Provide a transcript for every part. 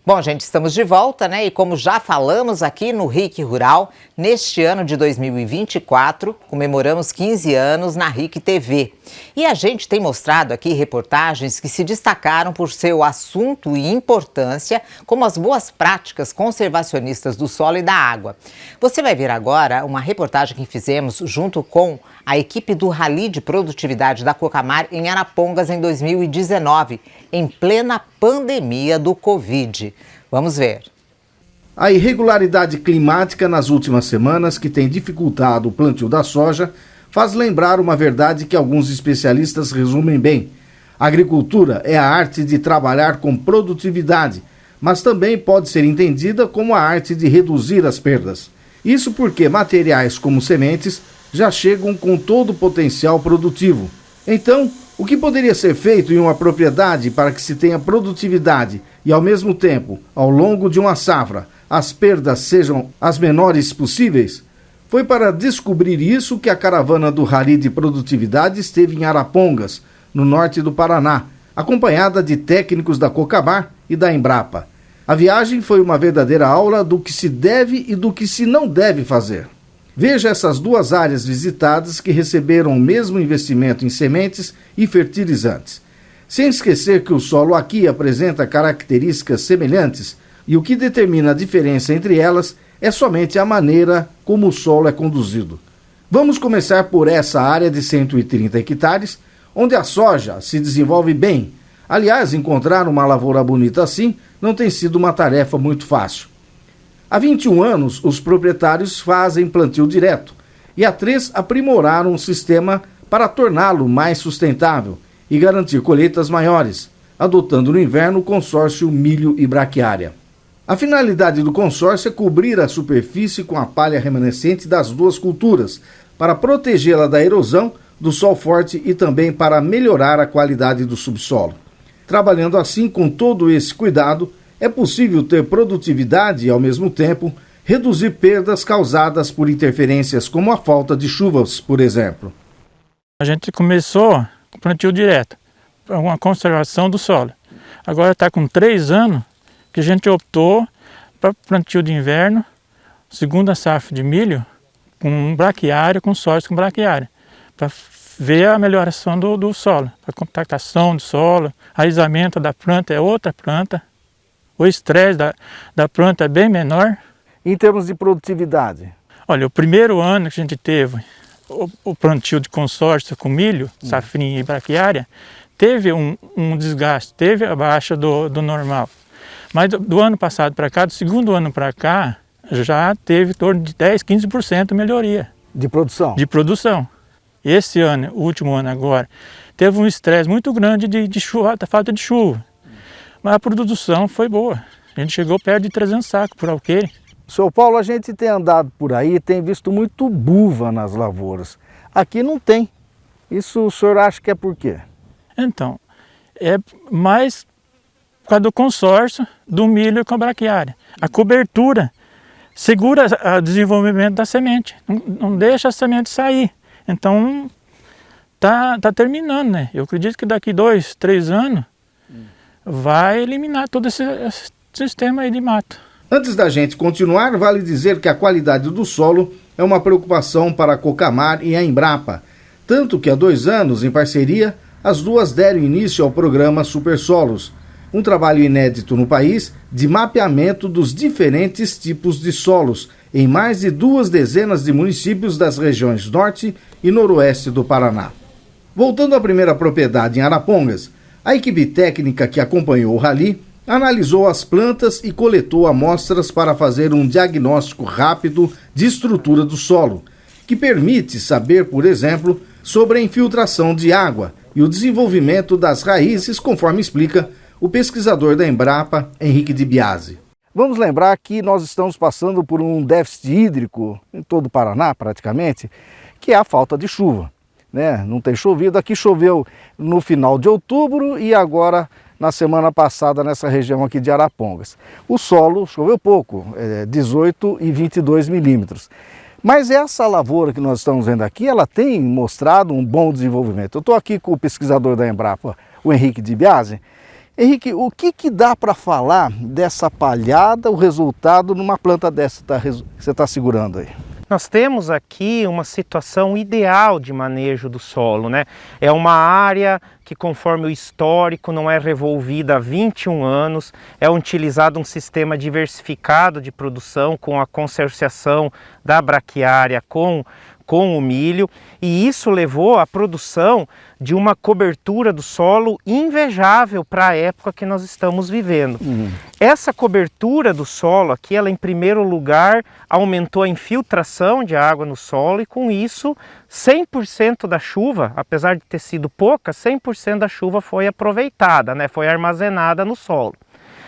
Bom, gente, estamos de volta, né? E como já falamos aqui no RIC Rural, neste ano de 2024, comemoramos 15 anos na RIC TV. E a gente tem mostrado aqui reportagens que se destacaram por seu assunto e importância, como as boas práticas conservacionistas do solo e da água. Você vai ver agora uma reportagem que fizemos junto com a equipe do Rally de Produtividade da Cocamar em Arapongas em 2019, em plena pandemia do Covid. Vamos ver. A irregularidade climática nas últimas semanas, que tem dificultado o plantio da soja, faz lembrar uma verdade que alguns especialistas resumem bem. A agricultura é a arte de trabalhar com produtividade, mas também pode ser entendida como a arte de reduzir as perdas. Isso porque materiais como sementes já chegam com todo o potencial produtivo. Então, o que poderia ser feito em uma propriedade para que se tenha produtividade e, ao mesmo tempo, ao longo de uma safra, as perdas sejam as menores possíveis? Foi para descobrir isso que a caravana do Rally de Produtividade esteve em Arapongas, no norte do Paraná, acompanhada de técnicos da Cocamar e da Embrapa. A viagem foi uma verdadeira aula do que se deve e do que se não deve fazer. Veja essas duas áreas visitadas que receberam o mesmo investimento em sementes e fertilizantes. Sem esquecer que o solo aqui apresenta características semelhantes e o que determina a diferença entre elas é somente a maneira como o solo é conduzido. Vamos começar por essa área de 130 hectares, onde a soja se desenvolve bem. Aliás, encontrar uma lavoura bonita assim não tem sido uma tarefa muito fácil. Há 21 anos, os proprietários fazem plantio direto e há 3 aprimoraram o sistema para torná-lo mais sustentável e garantir colheitas maiores, adotando no inverno o consórcio milho e braquiária. A finalidade do consórcio é cobrir a superfície com a palha remanescente das duas culturas, para protegê-la da erosão, do sol forte e também para melhorar a qualidade do subsolo. Trabalhando assim com todo esse cuidado, é possível ter produtividade e, ao mesmo tempo, reduzir perdas causadas por interferências como a falta de chuvas, por exemplo. A gente começou com plantio direto, para uma conservação do solo. Agora está com 3 anos que a gente optou para plantio de inverno, segunda safra de milho, com braquiária, consórcio com braquiária, para ver a melhoração do solo, a compactação do solo, raizamento da planta é outra planta. O estresse da planta é bem menor. Em termos de produtividade? Olha, o primeiro ano que a gente teve o plantio de consórcio com milho, safrinha e braquiária, teve um desgaste, teve a baixa do normal. Mas do ano passado para cá, do segundo ano para cá, já teve em torno de 10, 15% melhoria. De produção? De produção. Esse ano, o último ano agora, teve um estresse muito grande de chuva, da falta de chuva. Mas a produção foi boa. A gente chegou perto de 300 sacos por alqueire. Seu Paulo, a gente tem andado por aí e tem visto muito buva nas lavouras. Aqui não tem. Isso o senhor acha que é por quê? Então, é mais por causa do consórcio do milho com a braquiária. A cobertura segura o desenvolvimento da semente, não deixa a semente sair. Então, tá terminando, né? Eu acredito que daqui 2, 3 anos vai eliminar todo esse sistema aí de mato. Antes da gente continuar, vale dizer que a qualidade do solo é uma preocupação para a Cocamar e a Embrapa. Tanto que há 2 anos, em parceria, as duas deram início ao programa Super Solos, um trabalho inédito no país de mapeamento dos diferentes tipos de solos em mais de 2 dezenas de municípios das regiões norte e noroeste do Paraná. Voltando à primeira propriedade em Arapongas, a equipe técnica que acompanhou o Rally analisou as plantas e coletou amostras para fazer um diagnóstico rápido de estrutura do solo, que permite saber, por exemplo, sobre a infiltração de água e o desenvolvimento das raízes, conforme explica o pesquisador da Embrapa, Henrique de Biasi. Vamos lembrar que nós estamos passando por um déficit hídrico em todo o Paraná, praticamente, que é a falta de chuva. Não tem chovido, aqui choveu no final de outubro e agora na semana passada nessa região aqui de Arapongas. O solo choveu pouco, 18 e 22 milímetros. Mas essa lavoura que nós estamos vendo aqui, ela tem mostrado um bom desenvolvimento. Eu estou aqui com o pesquisador da Embrapa, o Henrique de Biasi, Henrique, o que dá para falar dessa palhada, o resultado numa planta dessa que você está segurando aí? Nós temos aqui uma situação ideal de manejo do solo, né? É uma área que, conforme o histórico, não é revolvida há 21 anos, é utilizado um sistema diversificado de produção com a consorciação da braquiária com o milho, e isso levou à produção de uma cobertura do solo invejável para a época que nós estamos vivendo. Essa cobertura do solo aqui, ela em primeiro lugar aumentou a infiltração de água no solo e com isso 100% da chuva, apesar de ter sido pouca, 100% da chuva foi aproveitada, né? Foi armazenada no solo.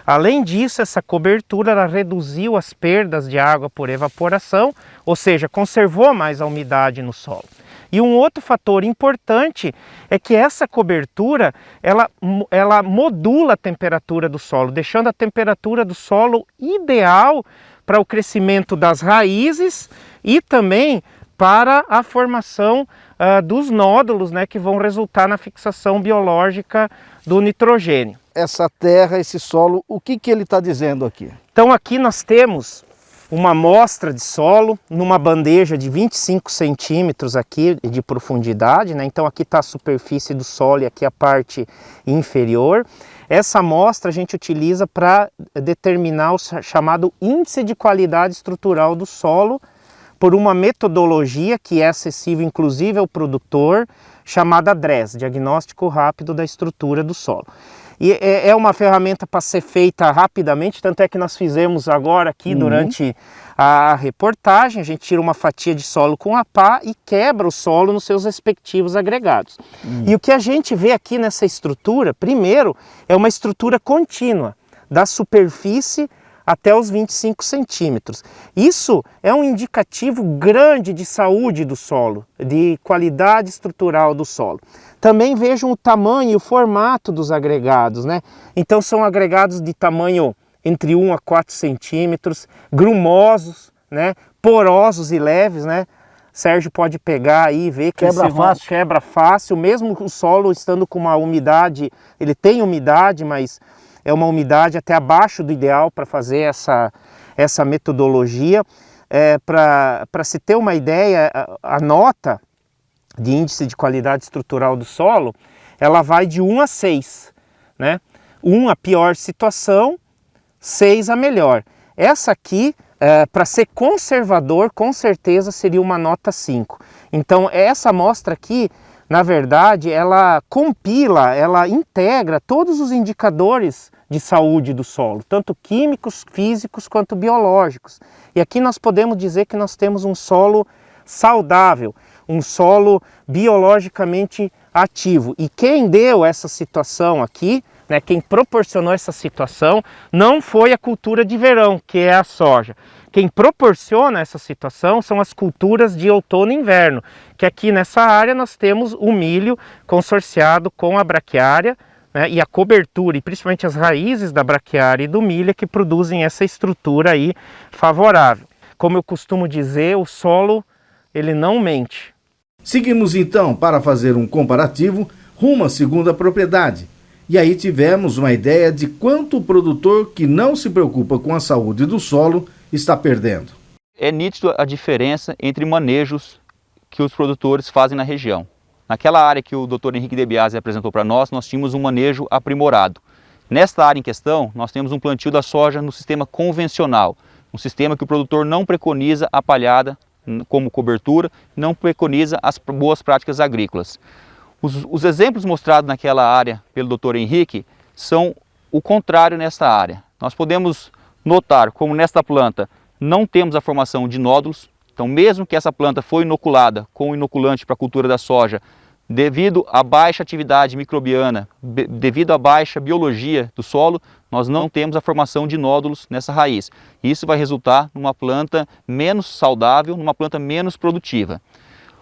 Além disso, essa cobertura ela reduziu as perdas de água por evaporação, ou seja, conservou mais a umidade no solo. E um outro fator importante é que essa cobertura ela modula a temperatura do solo, deixando a temperatura do solo ideal para o crescimento das raízes e também para a formação dos nódulos, né, que vão resultar na fixação biológica do nitrogênio. Essa terra, esse solo, o que ele está dizendo aqui? Então aqui nós temos uma amostra de solo numa bandeja de 25 centímetros aqui de profundidade, né? Então aqui está a superfície do solo e aqui a parte inferior. Essa amostra a gente utiliza para determinar o chamado índice de qualidade estrutural do solo por uma metodologia que é acessível inclusive ao produtor, chamada DRESS, Diagnóstico Rápido da Estrutura do Solo. E é uma ferramenta para ser feita rapidamente, tanto é que nós fizemos agora aqui durante a reportagem. A gente tira uma fatia de solo com a pá e quebra o solo nos seus respectivos agregados. E o que a gente vê aqui nessa estrutura, primeiro, é uma estrutura contínua, da superfície até os 25 centímetros. Isso é um indicativo grande de saúde do solo, de qualidade estrutural do solo. Também vejam o tamanho e o formato dos agregados, né? Então são agregados de tamanho entre 1 a 4 centímetros, grumosos, né? Porosos e leves, né? Sérgio pode pegar aí e ver que quebra fácil, mesmo o solo estando com uma umidade, ele tem umidade, mas é uma umidade até abaixo do ideal para fazer essa metodologia. Para se ter uma ideia, a nota de índice de qualidade estrutural do solo, ela vai de 1 a 6, né? 1 a pior situação, 6 a melhor. Essa aqui, para ser conservador, com certeza seria uma nota 5. Então essa amostra aqui, na verdade, ela compila, ela integra todos os indicadores de saúde do solo, tanto químicos, físicos quanto biológicos. E aqui nós podemos dizer que nós temos um solo saudável, um solo biologicamente ativo. E quem deu essa situação aqui, né, quem proporcionou essa situação, não foi a cultura de verão, que é a soja. Quem proporciona essa situação são as culturas de outono e inverno, que aqui nessa área nós temos o milho consorciado com a braquiária, né, e a cobertura, e principalmente as raízes da braquiária e do milho que produzem essa estrutura aí favorável. Como eu costumo dizer, o solo, ele não mente. Seguimos então para fazer um comparativo rumo à segunda propriedade. E aí tivemos uma ideia de quanto o produtor que não se preocupa com a saúde do solo está perdendo. É nítido a diferença entre manejos que os produtores fazem na região. Naquela área que o Dr. Henrique De Biasi apresentou para nós tínhamos um manejo aprimorado. Nesta área em questão, nós temos um plantio da soja no sistema convencional, um sistema que o produtor não preconiza a palhada como cobertura, não preconiza as boas práticas agrícolas. Os exemplos mostrados naquela área pelo Dr. Henrique são o contrário nesta área. Nós podemos notar como nesta planta não temos a formação de nódulos, então mesmo que essa planta foi inoculada com o inoculante para a cultura da soja, devido à baixa atividade microbiana, devido à baixa biologia do solo, nós não temos a formação de nódulos nessa raiz. Isso vai resultar numa planta menos saudável, numa planta menos produtiva.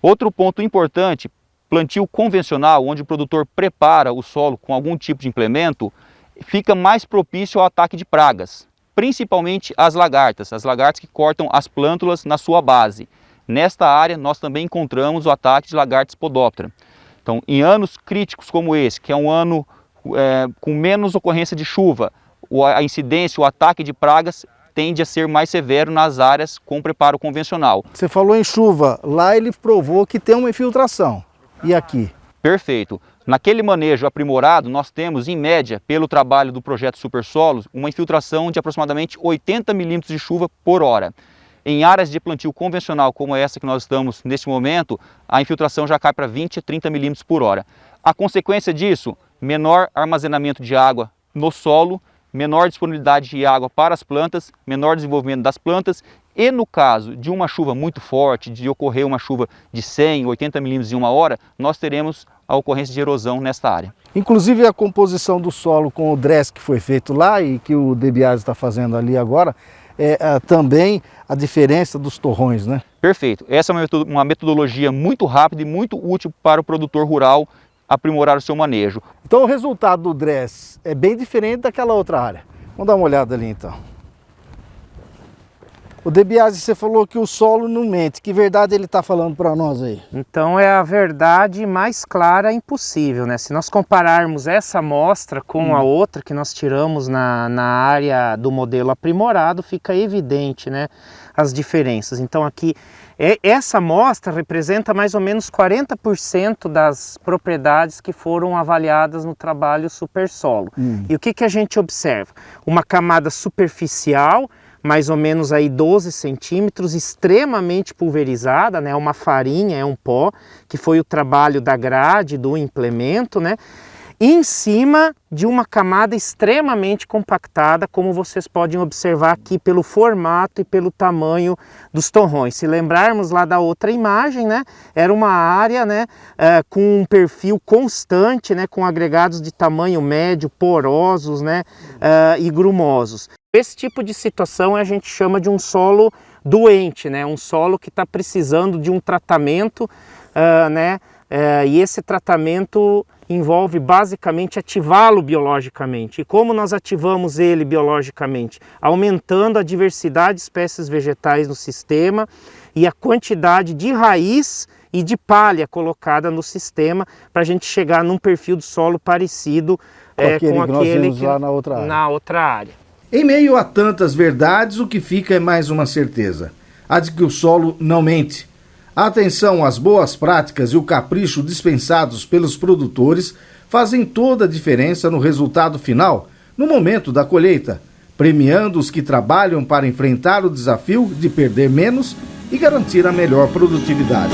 Outro ponto importante, plantio convencional, onde o produtor prepara o solo com algum tipo de implemento, fica mais propício ao ataque de pragas, principalmente as lagartas que cortam as plântulas na sua base. Nesta área nós também encontramos o ataque de lagartas Podóptera. Então, em anos críticos como esse, que é um ano com menos ocorrência de chuva, a incidência, o ataque de pragas tende a ser mais severo nas áreas com preparo convencional. Você falou em chuva, lá ele provou que tem uma infiltração. E aqui? Perfeito. Naquele manejo aprimorado, nós temos, em média, pelo trabalho do projeto Supersolos, uma infiltração de aproximadamente 80 milímetros de chuva por hora. Em áreas de plantio convencional, como essa que nós estamos neste momento, a infiltração já cai para 20 a 30 milímetros por hora. A consequência disso, menor armazenamento de água no solo, menor disponibilidade de água para as plantas, menor desenvolvimento das plantas e, no caso de uma chuva muito forte, de ocorrer uma chuva de 100, 80 milímetros em uma hora, nós teremos a ocorrência de erosão nesta área. Inclusive a composição do solo com o DRESS que foi feito lá e que o De Biasi está fazendo ali agora, também a diferença dos torrões, né? Perfeito. Essa é uma metodologia muito rápida e muito útil para o produtor rural aprimorar o seu manejo. Então o resultado do DRESS é bem diferente daquela outra área. Vamos dar uma olhada ali então. O De Biasi, você falou que o solo não mente. Que verdade ele está falando para nós aí? Então é a verdade mais clara impossível, né? Se nós compararmos essa amostra com a outra que nós tiramos na área do modelo aprimorado, fica evidente, né, as diferenças. Então aqui, essa amostra representa mais ou menos 40% das propriedades que foram avaliadas no trabalho Supersolo. E o que a gente observa? Uma camada superficial, mais ou menos aí 12 centímetros, extremamente pulverizada, né? Uma farinha, é um pó, que foi o trabalho da grade, do implemento, né? Em cima de uma camada extremamente compactada, como vocês podem observar aqui pelo formato e pelo tamanho dos torrões. Se lembrarmos lá da outra imagem, né, era uma área, né, com um perfil constante, né, com agregados de tamanho médio, porosos, né, e grumosos. Esse tipo de situação a gente chama de um solo doente, né, um solo que está precisando de um tratamento, né, e esse tratamento envolve basicamente ativá-lo biologicamente. E como nós ativamos ele biologicamente? Aumentando a diversidade de espécies vegetais no sistema e a quantidade de raiz e de palha colocada no sistema para a gente chegar num perfil do solo parecido com aquele que lá na outra área. Em meio a tantas verdades, o que fica é mais uma certeza: a de que o solo não mente. A atenção às boas práticas e o capricho dispensados pelos produtores fazem toda a diferença no resultado final, no momento da colheita, premiando os que trabalham para enfrentar o desafio de perder menos e garantir a melhor produtividade.